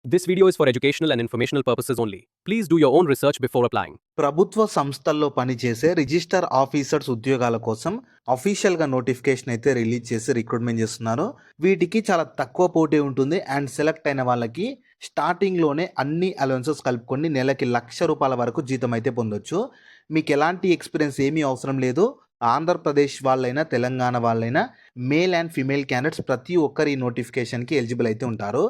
This video is for educational and informational purposes only. Please do your own research before applying. ప్రభుత్వ సంస్థల్లో పనిచేసే register officers ఉద్యోగాల కోసం అఫీషియల్గా నోటిఫికేషన్ అయితే రిలీజ్ చేసి రిక్రూట్మెంట్ చేస్తున్నారు. వీటికి చాలా తక్కువ పోటీ ఉంటుంది అండ్ సెలెక్ట్ అయిన వాళ్ళకి స్టార్టింగ్లోనే అన్ని అలవెన్సెస్ కలుపుకొని నెలకి ₹1,00,000 వరకు జీతం అయితే పొందొచ్చు. మీకు ఎలాంటి ఎక్స్పీరియన్స్ ఏమీ అవసరం లేదు. ఆంధ్రప్రదేశ్ వాళ్ళైనా తెలంగాణ వాళ్ళైనా మేల్ అండ్ ఫీమేల్ క్యాండిడేట్స్ ప్రతి ఒక్కరు ఈ నోటిఫికేషన్కి ఎలిజిబుల్ అయితే ఉంటారు.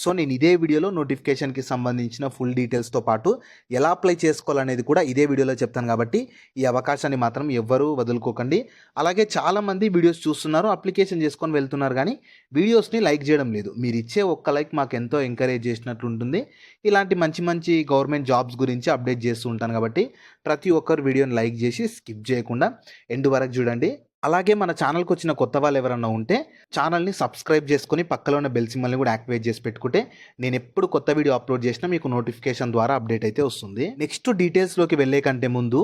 సో నేను ఇదే వీడియోలో నోటిఫికేషన్కి సంబంధించిన ఫుల్ డీటెయిల్స్తో పాటు ఎలా అప్లై చేసుకోవాలనేది కూడా ఇదే వీడియోలో చెప్తాను. కాబట్టి ఈ అవకాశాన్ని మాత్రం ఎవ్వరూ వదులుకోకండి. అలాగే చాలామంది వీడియోస్ చూస్తున్నారు, అప్లికేషన్ చేసుకొని వెళ్తున్నారు, కానీ వీడియోస్ని లైక్ చేయడం లేదు. మీరు ఇచ్చే ఒక్క లైక్ మాకు ఎంతో ఎంకరేజ్ చేసినట్లు ఉంటుంది. ఇలాంటి మంచి మంచి గవర్నమెంట్ జాబ్స్ గురించి అప్డేట్ చేస్తూ ఉంటాను. కాబట్టి ప్రతి ఒక్కరు వీడియోని లైక్ చేసి స్కిప్ చేయకుండా ఎండ్ వరకు చూడండి. అలాగే మన ఛానల్కి వచ్చిన కొత్త వాళ్ళు ఎవరన్నా ఉంటే ఛానల్ని సబ్స్క్రైబ్ చేసుకొని పక్కలో ఉన్న బెల్ సింబల్ని కూడా యాక్టివేట్ చేసి పెట్టుకుంటే నేను ఎప్పుడు కొత్త వీడియో అప్లోడ్ చేసినా మీకు నోటిఫికేషన్ ద్వారా అప్డేట్ అయితే వస్తుంది. నెక్స్ట్ డీటెయిల్స్లోకి వెళ్ళే కంటే ముందు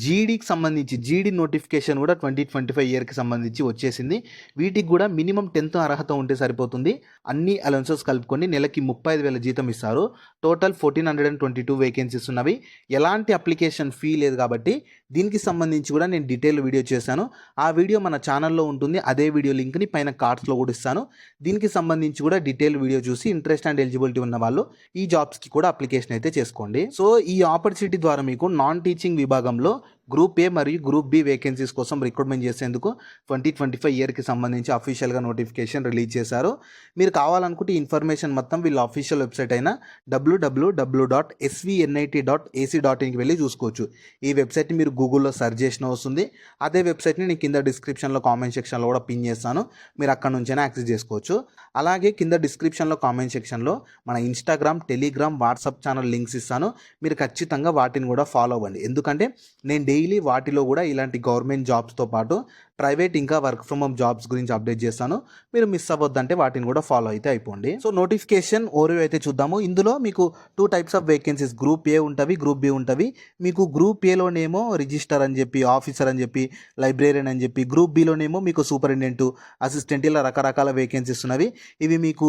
జీడీకి సంబంధించి జీడీ నోటిఫికేషన్ కూడా 2025 ఇయర్కి సంబంధించి వచ్చేసింది. వీటికి కూడా మినిమం 10th అర్హత ఉంటే సరిపోతుంది. అన్ని అలవెన్సెస్ కలుపుకొని నెలకి 35,000 జీతం ఇస్తారు. టోటల్ 1422 వేకెన్సీస్ ఉన్నవి. ఎలాంటి అప్లికేషన్ ఫీ లేదు కాబట్టి దీనికి సంబంధించి కూడా నేను డీటెయిల్ వీడియో చేశాను. ఆ వీడియో మన ఛానల్లో ఉంటుంది. అదే వీడియో లింక్ని పైన కార్డ్స్లో కూడా ఇస్తాను. దీనికి సంబంధించి కూడా డీటెయిల్ వీడియో చూసి ఇంట్రెస్ట్ అండ్ ఎలిజిబిలిటీ ఉన్న వాళ్ళు ఈ జాబ్స్కి కూడా అప్లికేషన్ అయితే చేసుకోండి. సో ఈ ఆపర్చునిటీ ద్వారా మీకు నాన్ టీచింగ్ విభాగంలో గ్రూప్ ఏ మరియు గ్రూప్ బి వేకెన్సీస్ కోసం రిక్రూట్మెంట్ చేసేందుకు 2025 ఇయర్కి సంబంధించి అఫీషియల్గా నోటిఫికేషన్ రిలీజ్ చేశారు. మీరు కావాలనుకుంటే ఇన్ఫర్మేషన్ మొత్తం వీళ్ళ అఫీషియల్ వెబ్సైట్ అయిన www.svnit.ac.inకి వెళ్ళి చూసుకోవచ్చు. ఈ వెబ్సైట్ని మీరు గూగుల్లో సెర్చ్ చేసిన వస్తుంది. అదే వెబ్సైట్ని నేను కింద డిస్క్రిప్షన్లో కామెంట్ సెక్షన్లో కూడా పిన్ చేస్తాను. మీరు అక్కడ నుంచైనా యాక్సెస్ చేసుకోవచ్చు. అలాగే కింద డిస్క్రిప్షన్లో కామెంట్ సెక్షన్లో మన Instagram, Telegram, WhatsApp channel links ఇస్తాను. మీరు ఖచ్చితంగా వాటిని కూడా ఫాలో అవ్వండి. ఎందుకంటే నేను డైలీ వాటిలో కూడా ఇలాంటి గవర్నమెంట్ జాబ్స్తో పాటు ప్రైవేట్ ఇంకా వర్క్ ఫ్రమ్ హోమ్ జాబ్స్ గురించి అప్డేట్ చేస్తాను. మీరు మిస్ అవ్వద్దంటే వాటిని కూడా ఫాలో అయితే అయిపోండి. సో నోటిఫికేషన్ ఓరివ్ అయితే చూద్దాము. ఇందులో మీకు 2 types of vacancies, group A ఉంటుంది, గ్రూప్ బి ఉంటుంది. మీకు గ్రూప్ ఏలోనేమో రిజిస్టర్ అని చెప్పి, ఆఫీసర్ అని చెప్పి, లైబ్రేరియన్ అని చెప్పి, గ్రూప్ బిలోనేమో మీకు సూపరింటెండెంట్, అసిస్టెంట్, ఇలా రకరకాల వేకెన్సీస్ ఉన్నవి. ఇవి మీకు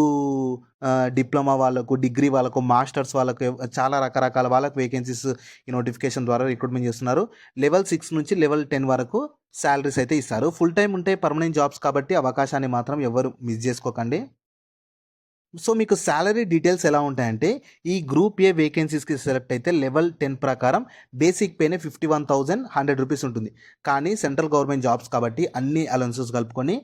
డిప్లొమా వాళ్ళకు, డిగ్రీ వాళ్ళకు, మాస్టర్స్ వాళ్ళకు, చాలా రకరకాల వాళ్ళకు వేకెన్సీస్ ఈ నోటిఫికేషన్ ద్వారా రిక్రూట్మెంట్ చేస్తున్నారు. లెవెల్ 6 నుంచి లెవెల్ 10 వరకు శాలరీస్ అయితే ఇస్తారు. ఫుల్ టైం ఉంటే పర్మనెంట్ జాబ్స్ కాబట్టి అవకాశాన్ని మాత్రం ఎవరు మిస్ చేసుకోకండి. సో మీకు శాలరీ డీటెయిల్స్ ఎలా ఉంటాయంటే, ఈ గ్రూప్ ఏ వేకెన్సీస్కి సెలెక్ట్ అయితే లెవెల్ 10 ప్రకారం బేసిక్ పేనే ₹51,100 ఉంటుంది. కానీ సెంట్రల్ గవర్నమెంట్ జాబ్స్ కాబట్టి అన్ని అలవెన్సెస్ కలుపుకొని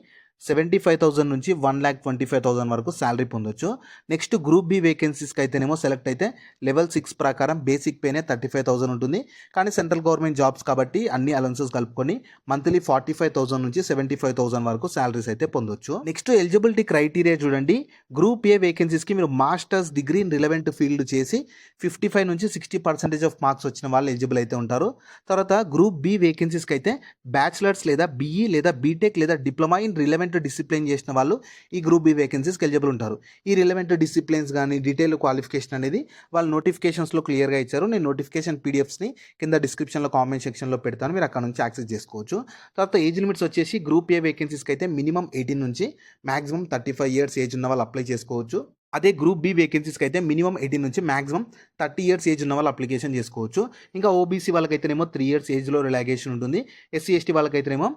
75,000 నుంచి 1,25,000 వరకు శాలరీ పొందొచ్చు. నెక్స్ట్ గ్రూప్ బి వేకెన్సీస్కి అయితేనేమో సెలెక్ట్ అయితే లెవెల్ 6 ప్రకారం బేసిక్ పేనే 35,000 ఉంటుంది. కానీ సెంట్రల్ గవర్నమెంట్ జాబ్స్ కాబట్టి అన్ని అలవెన్సెస్ కలుపుకొని మంత్లీ 45,000 నుంచి 75,000 వరకు శాలరీస్ అయితే పొందొచ్చు. నెక్స్ట్ ఎలిజిబిలిటీ క్రైటీరియా చూడండి. గ్రూప్ ఏ వేకెన్సీస్కి మీరు masters degree in relevant field చేసి 55 నుంచి 60% ఆఫ్ మార్క్స్ వచ్చిన వాళ్ళు ఎలిజిబుల్ అయితే ఉంటారు. తర్వాత గ్రూప్ బి వేకెన్సీస్కి అయితే బ్యాచిలర్స్ లేదా బీఈ లేదా బీటెక్ లేదా డిప్లొమా ఇన్ రిలవెంట్ డిసిప్లిన్ చేసిన వాళ్ళు ఈ గ్రూప్ బి వేకెన్సీస్కి ఎలిజిబుల్ ఉంటారు. ఈ రిలవెంట్ డిసిప్లిన్స్ కానీ డీటెయిల్ క్వాలిఫికేషన్ అనేది వాళ్ళు నోటిఫికేషన్స్లో క్లియర్గా ఇచ్చారు. నేను నోటిఫికేషన్ పీడిఎఫ్స్ని కింద డిస్క్రిప్షన్లో కామెంట్ సెక్షన్లో పెడతాను, మీరు అక్కడ నుంచి యాక్సెస్ చేసుకోవచ్చు. తర్వాత ఏజ్ లిమిట్స్ వచ్చేసి గ్రూప్ ఏ వేకెన్సీస్కి అయితే మినిమం 18 నుంచి మ్యాక్సిమం 35 ఇయర్స్ ఏజ్ ఉన్న వాళ్ళు అప్లై చేసుకోవచ్చు. అదే గ్రూప్ బి వేకెన్సీస్కి అయితే మినిమం 18 నుంచి మ్యాక్సిమం 30 ఇయర్స్ ఏజ్ ఉన్న వాళ్ళు అప్లికేషన్ చేసుకోవచ్చు. ఇంకా ఓబీసీ వాళ్ళకైతేనేమో 3 ఇయర్స్ ఏజ్లో రిలాక్సేషన్ ఉంటుంది. ఎస్సీ ఎస్టీ వాళ్ళకైతేనేమో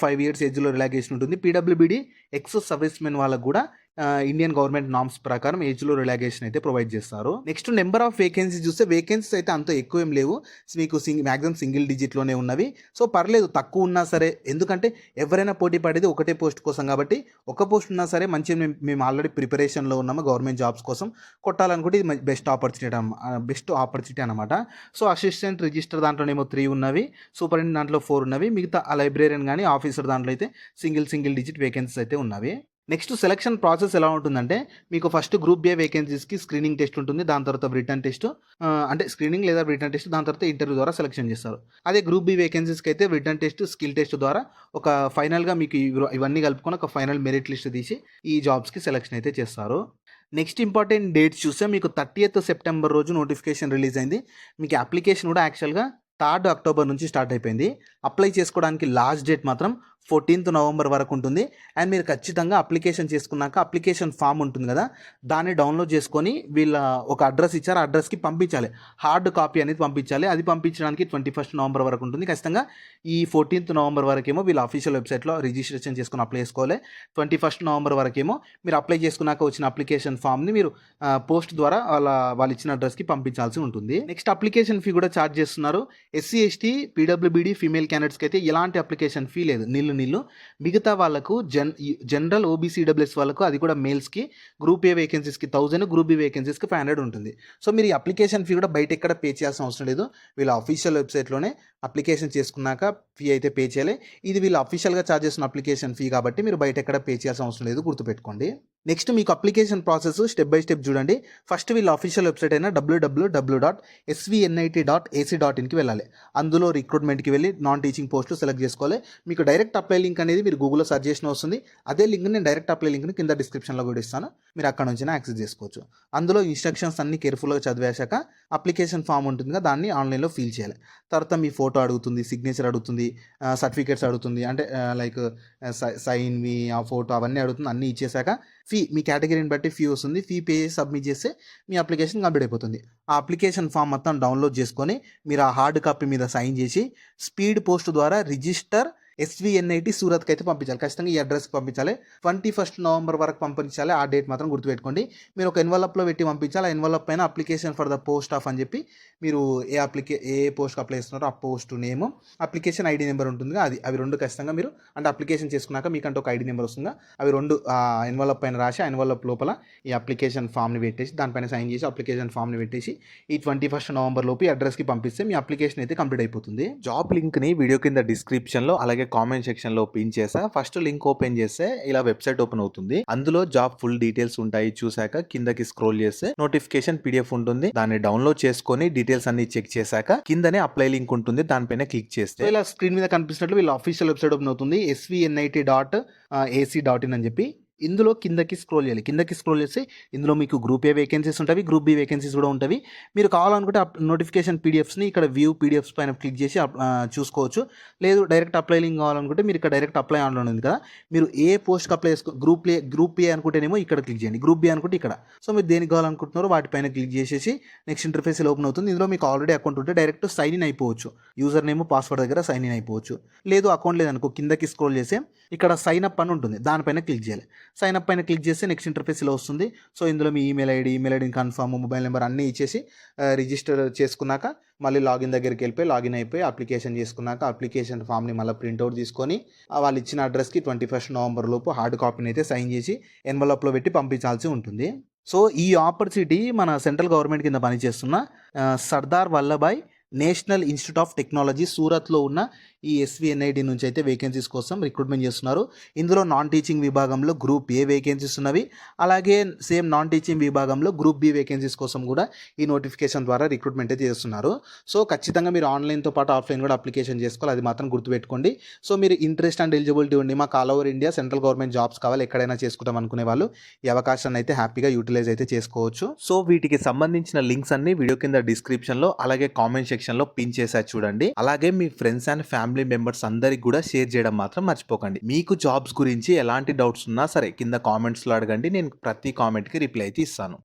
5 ఇయర్స్ ఏజ్లో రిలాక్సేషన్ ఉంటుంది. పీడబ్ల్యూబీడీ ఎక్స్ సర్వీస్ మెన్ వాళ్ళకు కూడా ఇండియన్ గవర్నమెంట్ నామ్స్ ప్రకారం ఏజ్లో రిలాక్సేషన్ అయితే ప్రొవైడ్ చేస్తారు. నెక్స్ట్ నెంబర్ ఆఫ్ వేకెన్సీస్ చూస్తే వేకెన్సీస్ అయితే అంత ఎక్కువ ఏం లేవు. మీకు మ్యాక్సిమం సింగిల్ డిజిట్లోనే ఉన్నవి. సో పర్లేదు, తక్కువ ఉన్నా సరే, ఎందుకంటే ఎవరైనా పోటీ పడేది ఒకటే పోస్ట్ కోసం కాబట్టి ఒక పోస్ట్ ఉన్నా సరే మంచిగా మేము ఆల్రెడీ ప్రిపరేషన్లో ఉన్నాము గవర్నమెంట్ జాబ్స్ కోసం, కొట్టాలనుకుంటే ఇది బెస్ట్ ఆపర్చునిటీ అనమాట. సో అసిస్టెంట్ రిజిస్టర్ దాంట్లోనేమో 3 ఉన్నవి, సూపరింటెండెంట్ దాంట్లో 4 ఉన్నవి, మిగతా లైబ్రేరియన్ కానీ ఆఫీసర్ దాంట్లో అయితే సింగిల్ డిజిట్ వేకెన్సీస్ అయితే ఉన్నవి. నెక్స్ట్ సెలక్షన్ ప్రాసెస్ ఎలా ఉంటుందంటే, మీకు ఫస్ట్ గ్రూప్ ఏ వేకెన్సీస్కి స్క్రీనింగ్ టెస్ట్ ఉంటుంది. దాని తర్వాత రిటర్న్ టెస్ట్, అంటే స్క్రీనింగ్ లేదా రిటర్న్ టెస్ట్, దాని తర్వాత ఇంటర్వ్యూ ద్వారా సెలెక్షన్ చేస్తారు. అదే గ్రూప్ బి వేకెన్సీస్కి అయితే రిటర్న్ టెస్ట్, స్కిల్ టెస్ట్ ద్వారా ఒక ఫైనల్గా మీకు ఇవన్నీ కలుపుకొని ఒక ఫైనల్ మెరిట్ లిస్ట్ తీసి ఈ జాబ్స్కి సెలెక్షన్ అయితే చేస్తారు. నెక్స్ట్ ఇంపార్టెంట్ డేట్స్ చూస్తే మీకు 30th సెప్టెంబర్ రోజు నోటిఫికేషన్ రిలీజ్ అయింది. మీకు అప్లికేషన్ కూడా యాక్చువల్గా 3rd అక్టోబర్ నుంచి స్టార్ట్ అయిపోయింది. అప్లై చేసుకోవడానికి లాస్ట్ డేట్ మాత్రం 14th నవంబర్ వరకు ఉంటుంది. అండ్ మీరు ఖచ్చితంగా అప్లికేషన్ చేసుకున్నాక అప్లికేషన్ ఫామ్ ఉంటుంది కదా, దాన్ని డౌన్లోడ్ చేసుకొని వీళ్ళ ఒక అడ్రస్ ఇచ్చారు, ఆ అడ్రస్కి పంపించాలి. హార్డ్ కాపీ అనేది పంపించాలి. అది పంపించడానికి 21st నవంబర్ వరకు ఉంటుంది. ఖచ్చితంగా ఈ 14th నవంబర్ వరకేమో వీళ్ళ అఫీషియల్ వెబ్సైట్లో రిజిస్ట్రేషన్ చేసుకుని అప్లై చేసుకోవాలి. 21st నవంబర్ వరకేమో మీరు అప్లై చేసుకున్నాక వచ్చిన అప్లికేషన్ ఫామ్ని మీరు పోస్ట్ ద్వారా వాళ్ళు ఇచ్చిన అడ్రస్కి పంపించాల్సి ఉంటుంది. నెక్స్ట్ అప్లికేషన్ ఫీ కూడా ఛార్జ్ చేస్తున్నారు. ఎస్సీ ఎస్టీ పీడబ్ల్యూబీడీ ఫీమేల్ క్యాండిడేట్స్కి అయితే ఎలాంటి అప్లికేషన్ ఫీ లేదు, నిల్లు. మిగతా వాళ్ళకు జనరల్ ఓబీసీడబ్ల్యూఎస్ వాళ్ళకు, అది కూడా మేల్స్కి గ్రూప్ ఏ వేకెన్సీస్కి 1000, గ్రూప్ బి వేకెన్సీస్కి 500 ఉంటుంది. సో మీరు ఈ అప్లికేషన్ ఫీ కూడా బయట ఎక్కడ పే చేయాల్సిన అవసరం లేదు. వీళ్ళ అఫీషియల్ వెబ్సైట్లోనే అప్లికేషన్ చేసుకున్నాక ఫీ అయితే పే చేయాలి. ఇది వీళ్ళు అఫీషియల్గా ఛార్జ్ చేసిన అప్లికేషన్ ఫీ కాబట్టి మీరు బయట ఎక్కడ పే చేయాల్సిన అవసరం లేదు, గుర్తుపెట్టుకోండి. నెక్స్ట్ మీకు application process step by step చూడండి. ఫస్ట్ వీళ్ళ అఫీషియల్ వెబ్సైట్ అయిన www.svnit.ac.inకి వెళ్ళాలి. అందులో రిక్రూట్మెంట్కి వెళ్ళి నాన్ టీచింగ్ పోస్టులు సెలెక్ట్ చేసుకోవాలి. మీకు డైరెక్ట్ అప్లై లింక్ అనేది మీరు గూగుల్లో సెర్చ్ చేసిన వస్తుంది. అదే లింక్ నేను డైరెక్ట్ అప్లై లింక్ని కింద డిస్క్రిప్షన్లో కూడా ఇస్తాను, మీరు అక్కడ నుంచి యాక్సెస్ చేసుకోవచ్చు. అందులో ఇన్స్ట్రక్షన్స్ అన్ని కేర్ఫుల్గా చదివేశాక అప్లికేషన్ ఫామ్ ఉంటుంది కదా, దాన్ని ఆన్లైన్లో ఫిల్ చేయాలి. తర్వాత మీ ఫోటో అడుగుతుంది, సిగ్నేచర్ అడుగుతుంది, సర్టిఫికేట్స్ అడుగుతుంది, అంటే లైక్ సైన్ మీ ఆ ఫోటో అవన్నీ అడుగుతుంది. అన్నీ ఇచ్చేసాక ఫీ మీ కేటగిరీని బట్టి ఫీ వస్తుంది. ఫీ పే చేసి సబ్మిట్ చేస్తే మీ అప్లికేషన్ కంప్లీట్ అయిపోతుంది. ఆ అప్లికేషన్ ఫామ్ మొత్తం డౌన్లోడ్ చేసుకొని మీరు ఆ హార్డ్ కాపీ మీద సైన్ చేసి స్పీడ్ పోస్ట్ ద్వారా రిజిస్టర్ SVNIT సూరత్కి అయితే పంపించాలి. ఖచ్చితంగా ఈ అడ్రస్కి పంపించాలి. 21st నవంబర్ వరకు పంపించాలి. ఆ డేట్ మాత్రం గుర్తుపెట్టుకోండి. మీరు ఒక ఎన్వలప్లో పెట్టి పంపించాలి. ఆ ఎన్వలప్ పైన application for the post of అని చెప్పి మీరు ఏ పోస్ట్కి అప్లై చేస్తున్నారో ఆ post name, application ID number ఉంటుంది, అవి రెండు ఖచ్చితంగా మీరు, అంటే అప్లికేషన్ చేసుకున్నాక మీకంటే ఒక ఐడి నెంబర్ వస్తుందా, అవి రెండు ఎన్వలప్ పైన రాసి ఆ ఎన్వలప్ లోపల ఈ అప్లికేషన్ ఫామ్ని పెట్టేసి దానిపైన సైన్ చేసి అప్లికేషన్ ఫామ్ని పెట్టేసి ఈ 21st నవంబర్ లోపు ఈ అడ్రస్కి పంపిస్తే మీ అప్లికేషన్ అయితే కంప్లీట్ అయిపోతుంది. జాబ్ లింక్ని వీడియో కింద డిస్క్రిప్షన్లో అలాగే కామెంట్ సెక్షన్లో పిన్ చేసా. ఫస్ట్ లింక్ ఓపెన్ చేస్తే ఇలా వెబ్సైట్ ఓపెన్ అవుతుంది. అందులో జాబ్ ఫుల్ డీటెయిల్స్ ఉంటాయి. చూసాక కిందకి స్క్రోల్ చేస్తే నోటిఫికేషన్ PDF ఉంటుంది. దాన్ని డౌన్లోడ్ చేసుకొని డీటెయిల్స్ అన్ని చెక్ చేశాక కిందనే అప్లై లింక్ ఉంటుంది, దానిపైన క్లిక్ చేస్తే ఇలా స్క్రీన్ మీద కనిపిస్తున్నట్లు వీళ్ళ అఫీషియల్ వెబ్సైట్ ఓపెన్ అవుతుంది. svnit.ac.in అని చెప్పి ఇందులో కిందకి స్క్రోల్ చేయాలి. కిందకి స్క్రోల్ చేస్తే ఇందులో మీకు గ్రూప్ ఏ వేకెన్సీస్ ఉంటాయి, గ్రూప్ బి వేకెన్సీస్ కూడా ఉంటాయి. మీరు కావాలనుకుంటే నోటిఫికేషన్ PDFsని ఇక్కడ వ్యూ PDFs పైన క్లిక్ చేసి చూసుకోవచ్చు. లేదు డైరెక్ట్ అప్లై లింక్ కావాలనుకుంటే మీరు ఇక్కడ డైరెక్ట్ అప్లై ఆన్లైన్ ఉంది కదా, మీరు ఏ పోస్ట్కి అప్లై చేసుకో, గ్రూప్ ఏ అనుకుంటేనేమో ఇక్కడ క్లిక్ చేయండి, గ్రూప్ బి అనుకుంటే ఇక్కడ. సో మీరు దేనికి కావాలనుకుంటున్నారో వాటిపైన క్లిక్ చేసేసి నెక్స్ట్ ఇంటర్ఫేస్ ఓపెన్ అవుతుంది. ఇందులో మీకు ఆల్రెడీ అకౌంట్ ఉంటే డైరెక్ట్ సైన్ ఇన్ అయిపోవచ్చు. యూజర్ నేమ్ పాస్వర్డ్ దగ్గర సైన్ ఇన్ అయిపోవచ్చు. లేదు అకౌంట్ లేదనుకో, కిందకి స్క్రోల్ చేసి ఇక్కడ సైన్ అప్ అని ఉంటుంది, దానిపైన క్లిక్ చేయాలి. సైన్ అప్ పైన క్లిక్ చేస్తే నెక్స్ట్ ఇంటర్ఫేస్ ఇలా వస్తుంది. సో ఇందులో మీ ఈమెయిల్ ఐడిని కన్ఫర్మ్, మొబైల్ నెంబర్ అన్నీ ఇచ్చేసి రిజిస్టర్ చేసుకున్నాక మళ్ళీ లాగిన్ దగ్గరికి వెళ్ళిపోయి లాగిన్ అయిపోయి అప్లికేషన్ చేసుకున్నాక అప్లికేషన్ ఫామ్ని మళ్ళీ ప్రింట్అవుట్ తీసుకొని వాళ్ళు ఇచ్చిన అడ్రస్కి 21st నవంబర్ లోపు హార్డ్ కాపీని అయితే సైన్ చేసి ఎన్వలప్లో పెట్టి పంపించాల్సి ఉంటుంది. సో ఈ ఆపర్చునిటీ మన సెంట్రల్ గవర్నమెంట్ కింద పనిచేస్తున్న Sardar Vallabhbhai National Institute of Technology సూరత్లో ఉన్న ఈ SVNIT నుంచి అయితే వేకెన్సీస్ కోసం రిక్రూట్మెంట్ చేస్తున్నారు. ఇందులో నాన్ టీచింగ్ విభాగంలో గ్రూప్ ఏ వేకెన్సీస్ ఉన్నవి, అలాగే సేమ్ నాన్ టీచింగ్ విభాగంలో గ్రూప్ బి వేకెన్సీస్ కోసం కూడా ఈ నోటిఫికేషన్ ద్వారా రిక్రూట్మెంట్ అయితే చేస్తున్నారు. సో ఖచ్చితంగా మీరు ఆన్లైన్తో పాటు ఆఫ్లైన్ కూడా అప్లికేషన్ చేసుకోవాలి, అది మాత్రం గుర్తుపెట్టుకోండి. సో మీరు ఇంట్రెస్ట్ అండ్ ఎలిజిబిలిటీ ఉండి మాకు all over India central government jobs కావాలి, ఎక్కడైనా చేసుకుంటాం అనుకునే వాళ్ళు ఈ అవకాశాన్ని అయితే హ్యాపీగా యూటిలైజ్ అయితే చేసుకోవచ్చు. సో వీటికి సంబంధించిన లింక్స్ అన్ని వీడియో కింద డిస్క్రిప్షన్లో అలాగే కామెంట్ సెక్షన్లో పిన్ చేసా చూడండి. అలాగే మీ ఫ్రెండ్స్ అండ్ ఫ్యామిలీ మెంబర్స్ అందరికి కూడా షేర్ చేయడం మాత్రం మర్చిపోకండి. మీకు జాబ్స్ గురించి ఎలాంటి డౌట్స్ ఉన్నా సరే కింద కామెంట్స్లో అడగండి, నేను ప్రతి కామెంట్కి రిప్లై అయితే ఇస్తాను.